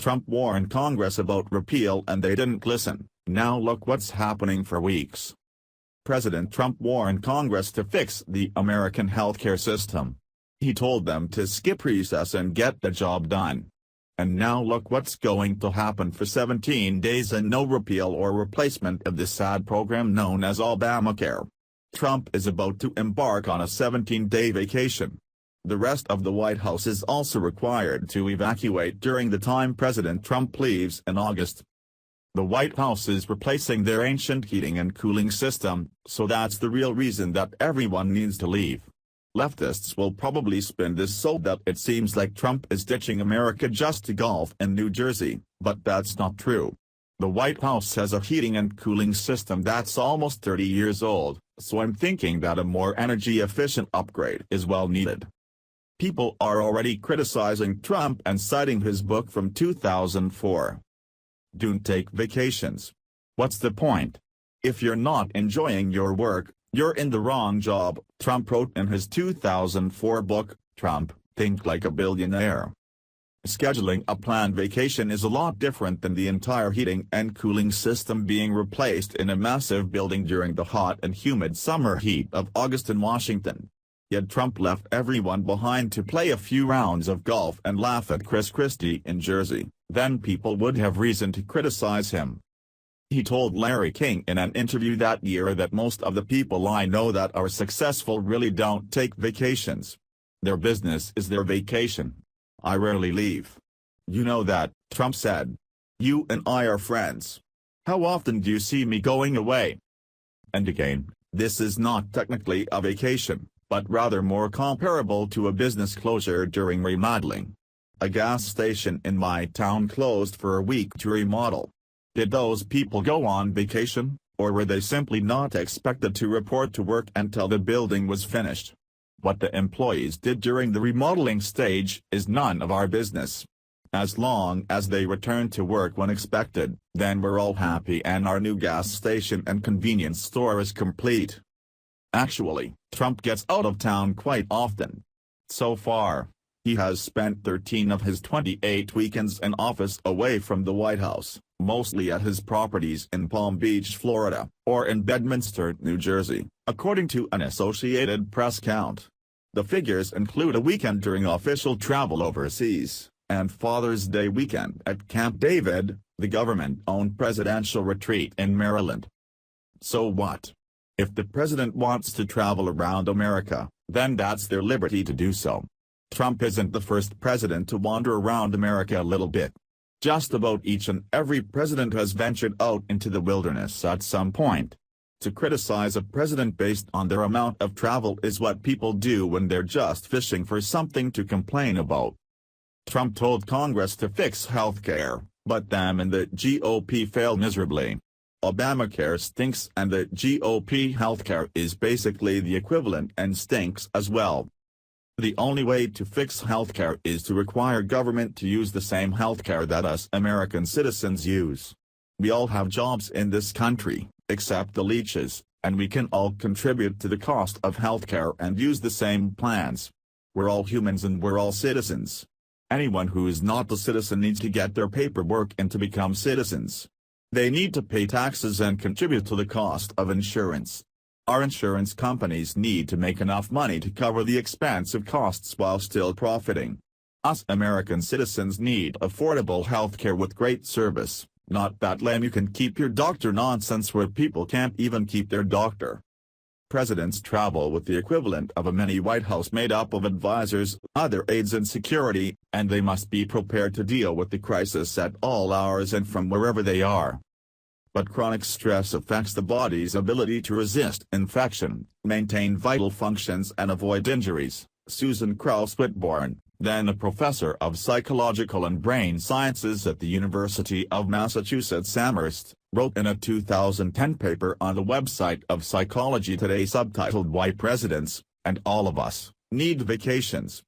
Trump warned Congress about repeal and they didn't listen. Now look what's happening for weeks. President Trump warned Congress to fix the American healthcare system. He told them to skip recess and get the job done. And now look what's going to happen for 17 days and no repeal or replacement of this sad program known as Obamacare. Trump is about to embark on a 17-day vacation. The rest of the White House is also required to evacuate during the time President Trump leaves in August. The White House is replacing their ancient heating and cooling system, so that's the real reason that everyone needs to leave. Leftists will probably spin this so that it seems like Trump is ditching America just to golf in New Jersey, but that's not true. The White House has a heating and cooling system that's almost 30 years old, so I'm thinking that a more energy-efficient upgrade is well needed. People are already criticizing Trump and citing his book from 2004. Don't take vacations. What's the point? If you're not enjoying your work, you're in the wrong job, Trump wrote in his 2004 book, Trump, Think Like a Billionaire. Scheduling a planned vacation is a lot different than the entire heating and cooling system being replaced in a massive building during the hot and humid summer heat of August in Washington. Yet Trump left everyone behind to play a few rounds of golf and laugh at Chris Christie in Jersey, then people would have reason to criticize him. He told Larry King in an interview that year that most of the people I know that are successful really don't take vacations. Their business is their vacation. I rarely leave. You know that, Trump said. You and I are friends. How often do you see me going away? And again, this is not technically a vacation, but rather more comparable to a business closure during remodeling. A gas station in my town closed for a week to remodel. Did those people go on vacation, or were they simply not expected to report to work until the building was finished? What the employees did during the remodeling stage is none of our business. As long as they return to work when expected, then we're all happy and our new gas station and convenience store is complete. Actually, Trump gets out of town quite often. So far, he has spent 13 of his 28 weekends in office away from the White House, mostly at his properties in Palm Beach, Florida, or in Bedminster, New Jersey, according to an Associated Press count. The figures include a weekend during official travel overseas, and Father's Day weekend at Camp David, the government-owned presidential retreat in Maryland. So what? If the president wants to travel around America, then that's their liberty to do so. Trump isn't the first president to wander around America a little bit. Just about each and every president has ventured out into the wilderness at some point. To criticize a president based on their amount of travel is what people do when they're just fishing for something to complain about. Trump told Congress to fix healthcare, but them and the GOP failed miserably. Obamacare stinks and the GOP healthcare is basically the equivalent and stinks as well. The only way to fix healthcare is to require government to use the same healthcare that us American citizens use. We all have jobs in this country, except the leeches, and we can all contribute to the cost of healthcare and use the same plans. We're all humans and we're all citizens. Anyone who is not a citizen needs to get their paperwork in to become citizens. They need to pay taxes and contribute to the cost of insurance. Our insurance companies need to make enough money to cover the expensive costs while still profiting. Us American citizens need affordable healthcare with great service, not that lame you can keep your doctor nonsense where people can't even keep their doctor. Presidents travel with the equivalent of a mini White House made up of advisors, other aides and security, and they must be prepared to deal with the crisis at all hours and from wherever they are. But chronic stress affects the body's ability to resist infection, maintain vital functions and avoid injuries, Susan Kraus-Whitbourne, then a professor of psychological and brain sciences at the University of Massachusetts Amherst, wrote in a 2010 paper on the website of Psychology Today subtitled Why Presidents, and All of Us, Need Vacations.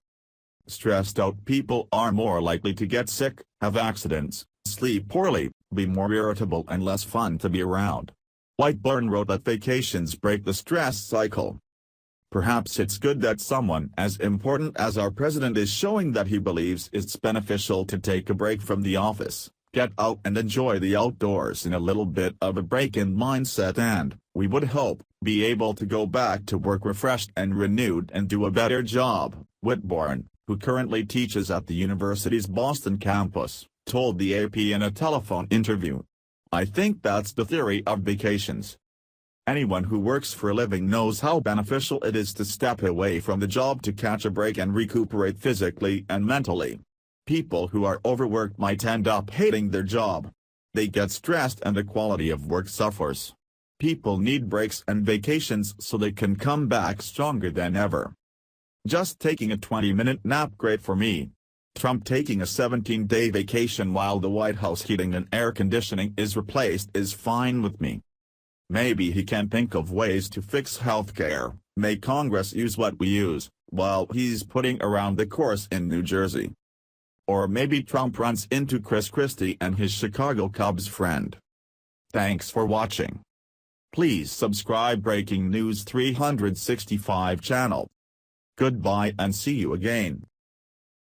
Stressed out people are more likely to get sick, have accidents, sleep poorly, be more irritable and less fun to be around. Whitbourne wrote that vacations break the stress cycle. Perhaps it's good that someone as important as our president is showing that he believes it's beneficial to take a break from the office, get out and enjoy the outdoors in a little bit of a break-in mindset and, we would hope, be able to go back to work refreshed and renewed and do a better job, Whitborn, who currently teaches at the university's Boston campus, told the AP in a telephone interview. I think that's the theory of vacations. Anyone who works for a living knows how beneficial it is to step away from the job to catch a break and recuperate physically and mentally. People who are overworked might end up hating their job. They get stressed and the quality of work suffers. People need breaks and vacations so they can come back stronger than ever. Just taking a 20-minute nap great for me. Trump taking a 17-day vacation while the White House heating and air conditioning is replaced is fine with me. Maybe he can think of ways to fix healthcare, make Congress use what we use, while he's putting around the course in New Jersey. Or maybe Trump runs into Chris Christie and his Chicago Cubs friend. Thanks for watching. Please subscribe Breaking News 365 channel. Goodbye and see you again.